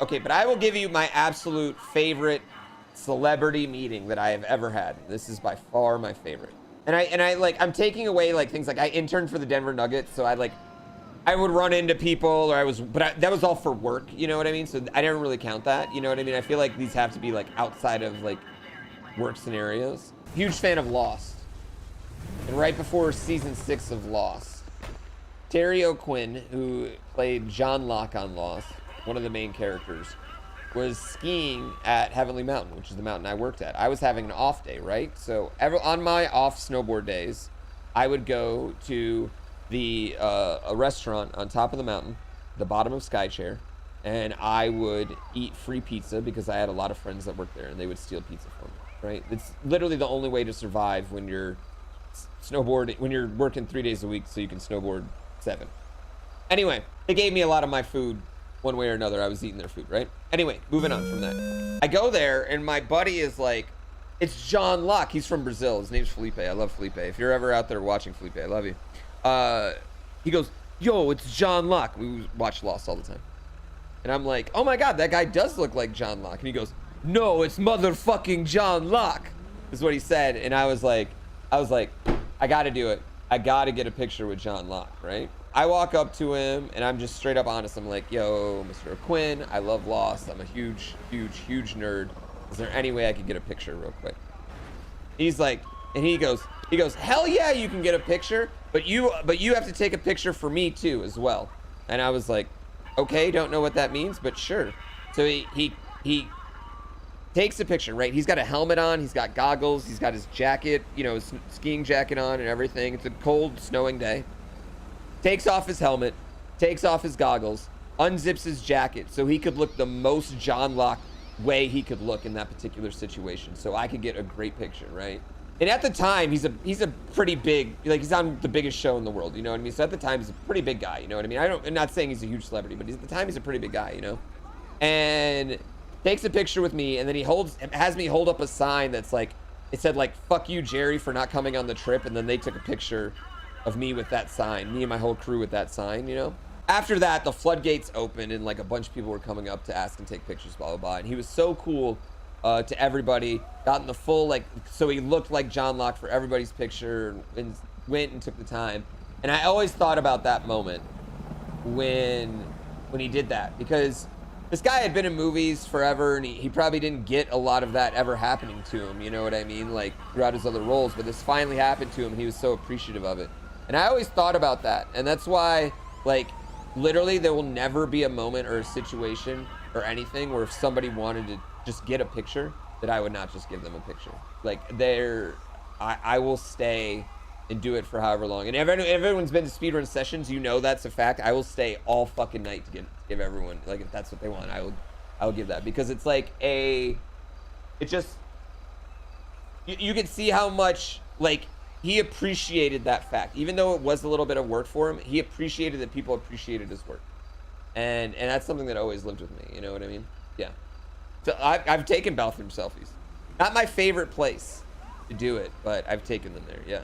Okay, but I will give you my absolute favorite celebrity meeting that I have ever had. This is by far my favorite. And I like, I'm taking away like things like I interned for the Denver Nuggets, so I would run into people, or that was all for work, you know what I mean? So I didn't really count that, you know what I mean? I feel like these have to be like outside of like work scenarios. Huge fan of Lost. And right before season 6 of Lost, Terry O'Quinn, who played John Locke on Lost, one of the main characters, was skiing at Heavenly Mountain, which is the mountain I worked at. I was having an off day, right? So on my off snowboard days, I would go to a restaurant on top of the mountain, the bottom of Skychair, and I would eat free pizza because I had a lot of friends that worked there, and they would steal pizza for me, right? It's literally the only way to survive when you're snowboarding, when you're working 3 days a week so you can snowboard 7. Anyway, they gave me a lot of my food one way or another. I was eating their food, right? Anyway, moving on from that. I go there, and my buddy is like, it's John Locke. He's from Brazil. His name's Felipe. I love Felipe. If you're ever out there watching Felipe, I love you. He goes, yo, it's John Locke. We watch Lost all the time. And I'm like, oh my God, that guy does look like John Locke. And he goes, no, it's motherfucking John Locke, is what he said. And I was like, I got to do it. I got to get a picture with John Locke, right? I walk up to him, and I'm just straight up honest. I'm like, yo, Mr. O'Quinn, I love Lost. I'm a huge nerd. Is there any way I could get a picture real quick? He's like, and he goes, hell yeah, you can get a picture, but you have to take a picture for me too as well. And I was like, okay, don't know what that means, but sure. So he takes a picture, right? He's got a helmet on, he's got goggles, he's got his jacket, you know, his skiing jacket on and everything. It's a cold, snowing day. Takes off his helmet, takes off his goggles, unzips his jacket so he could look the most John Locke way he could look in that particular situation, so I could get a great picture, right? And at the time, he's a pretty big, like, he's on the biggest show in the world, you know what I mean? So at the time, he's a pretty big guy, you know what I mean? I'm not saying he's a huge celebrity, but at the time, he's a pretty big guy, you know? And takes a picture with me, and then has me hold up a sign that's like, it said like, fuck you, Jerry, for not coming on the trip, and then they took a picture of me with that sign, me and my whole crew with that sign, you know? After that, the floodgates opened, and like a bunch of people were coming up to ask and take pictures, blah, blah, blah. And he was so cool to everybody, got in the full, like, so he looked like John Locke for everybody's picture, and went and took the time. And I always thought about that moment when he did that, because this guy had been in movies forever, and he probably didn't get a lot of that ever happening to him, you know what I mean? Like, throughout his other roles, but this finally happened to him, and he was so appreciative of it. And I always thought about that, and that's why, like, literally there will never be a moment or a situation or anything where if somebody wanted to just get a picture, that I would not just give them a picture. Like, I will stay and do it for however long. And if everyone's been to speedrun sessions, you know that's a fact. I will stay all fucking night to give everyone, like, if that's what they want, I will give that, because it's like it just, you can see how much, like, he appreciated that fact. Even though it was a little bit of work for him, he appreciated that people appreciated his work. And that's something that always lived with me, you know what I mean? Yeah. So I've taken bathroom selfies. Not my favorite place to do it, but I've taken them there, yeah.